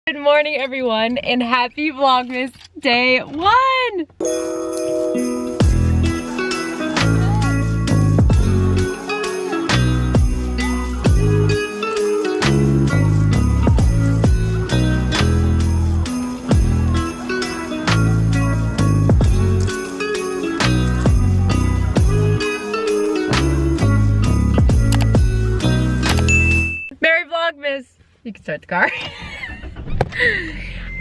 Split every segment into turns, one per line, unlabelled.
Good morning, everyone, and happy Vlogmas day 1! Merry Vlogmas! You can start the car.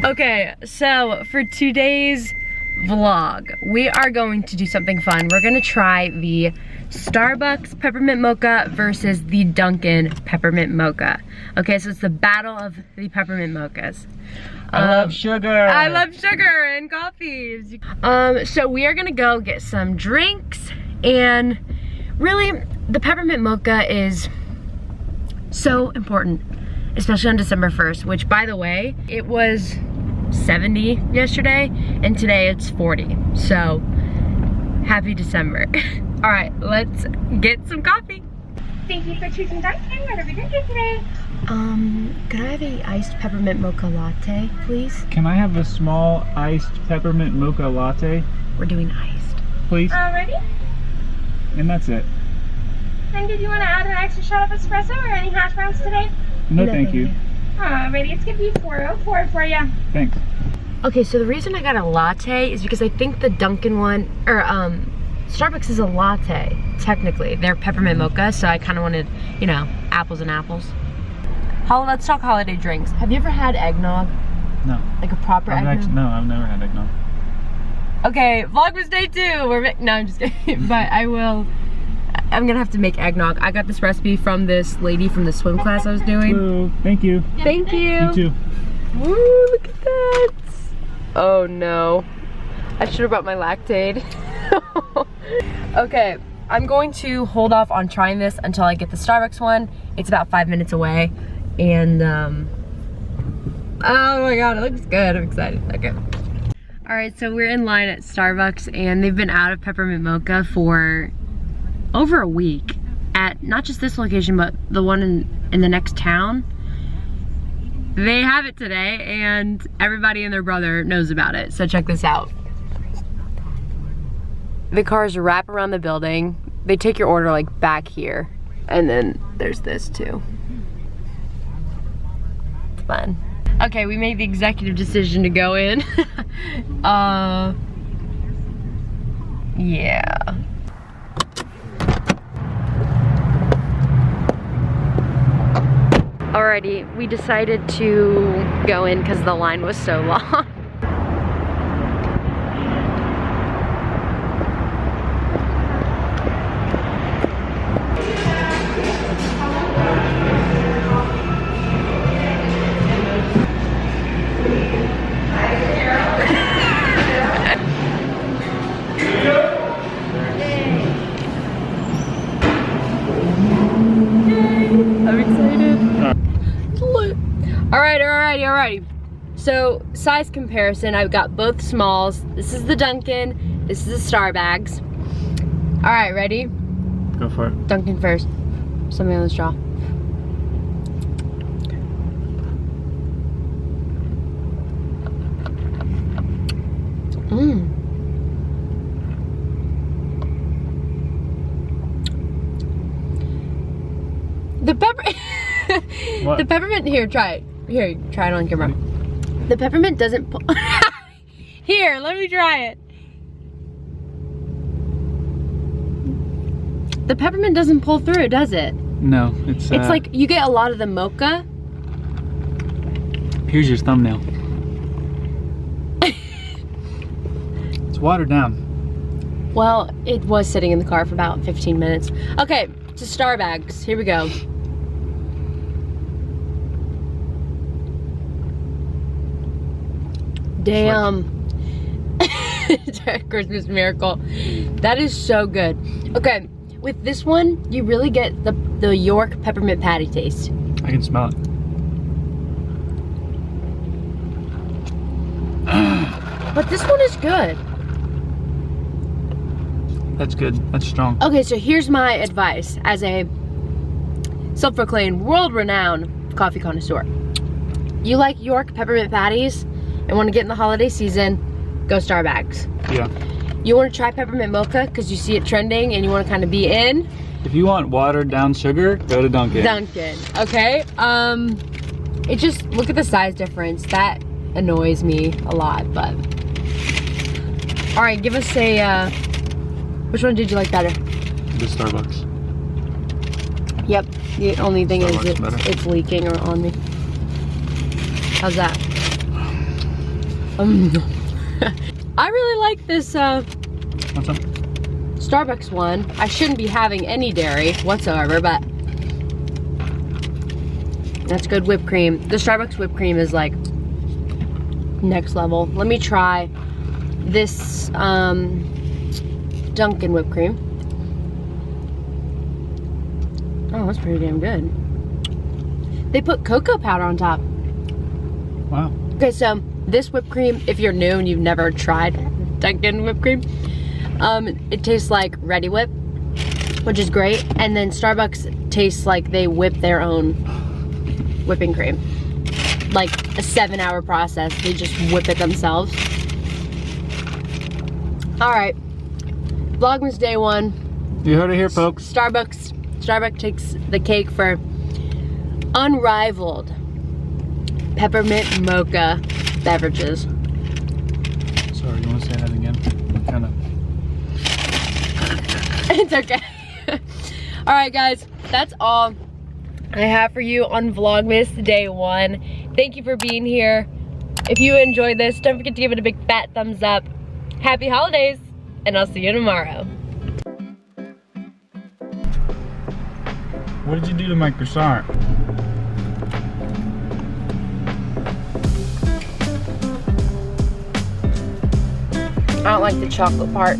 Okay, so for today's vlog, we are going to do something fun. We're gonna try the Starbucks Peppermint Mocha versus the Dunkin Peppermint Mocha. Okay, so it's the battle of the Peppermint Mochas.
I love sugar.
I love sugar and coffees. So we are gonna go get some drinks, and really, the Peppermint Mocha is so important, especially on December 1st, which, by the way, it was 70 yesterday, and today it's 40. So, happy December. All right, let's get some coffee.
Thank you for choosing Dunkin. What are we drinking today?
Could I have a iced peppermint mocha latte, please?
Can I have a small iced peppermint mocha latte?
We're doing iced.
Please?
Alrighty.
And that's it.
And did you want to add an extra shot of espresso or any hash browns today?
No, thank you.
Alrighty, it's gonna be 404 for you.
Thanks.
Okay, so the reason I got a latte is because I think the Dunkin one, or Starbucks is a latte, technically. They're peppermint mocha, so I kind of wanted, you know, apples and apples. Let's talk holiday drinks. Have you ever had eggnog?
No.
Like a proper eggnog?
No, I've never had eggnog.
Okay, Vlogmas day 2. No, I'm just kidding. But I'm gonna have to make eggnog. I got this recipe from this lady from the swim class I was doing.
Ooh, thank you.
Thank you.
You too.
Woo, look at that. Oh no. I should have brought my Lactaid. Okay, I'm going to hold off on trying this until I get the Starbucks one. It's about 5 minutes away. And, oh my god, it looks good. I'm excited. Okay. Alright, so we're in line at Starbucks, and they've been out of peppermint mocha for over a week at not just this location, but the one in the next town. They have it today, and everybody and their brother knows about it. So check this out. The cars wrap around the building. They take your order like back here, and then there's this too. It's fun. Okay, we made the executive decision to go in. Yeah. Alrighty, we decided to go in because the line was so long. I'm excited. Alrighty. So, size comparison, I've got both smalls. This is the Dunkin, this is the Starbags. Alright, ready?
Go for it.
Dunkin first. Something on the straw. Mmm. The the peppermint, here, try it. Here, try it on camera. The peppermint doesn't pull. Here, let me try it. The peppermint doesn't pull through, does it?
No, it's
like you get a lot of the mocha.
Here's your thumbnail. It's watered down.
Well, it was sitting in the car for about 15 minutes. Okay, to Starbags, here we go. Damn. Christmas miracle. That is so good. Okay, with this one, you really get the York peppermint patty taste.
I can smell it.
But this one is good.
That's good. That's strong.
Okay, so here's my advice as a self-proclaimed world-renowned coffee connoisseur. you like York peppermint patties and want to get in the holiday season, go Starbucks.
Yeah.
You want to try peppermint mocha because you see it trending and you want to kind of be in?
If you want watered down sugar, go to Dunkin.
Dunkin, okay? It just, look at the size difference. That annoys me a lot, but. All right, give us a, which one did you like better?
The Starbucks.
Yep, the only thing
Starbucks
is
better.
it's leaking or on me. How's that? I really like this
What's up?
Starbucks one. I shouldn't be having any dairy whatsoever, but that's good whipped cream. The Starbucks whipped cream is like next level. Let me try this Dunkin whipped cream. Oh, that's pretty damn good. They put cocoa powder on top.
Wow.
Okay, so this whipped cream, if you're new and you've never tried Dunkin whipped cream, it tastes like Ready Whip, which is great. And then Starbucks tastes like they whip their own whipping cream. Like a 7-hour process. They just whip it themselves. All right, Vlogmas day 1.
You heard it here, folks.
Starbucks takes the cake for unrivaled peppermint mocha beverages.
Sorry, you want to say that again? Kind of.
It's okay. All right, guys, that's all I have for you on Vlogmas day 1. Thank you for being here. If you enjoyed this, don't forget to give it a big fat thumbs up. Happy holidays, and I'll see you tomorrow.
What did you do to my croissant?
I don't like the chocolate part.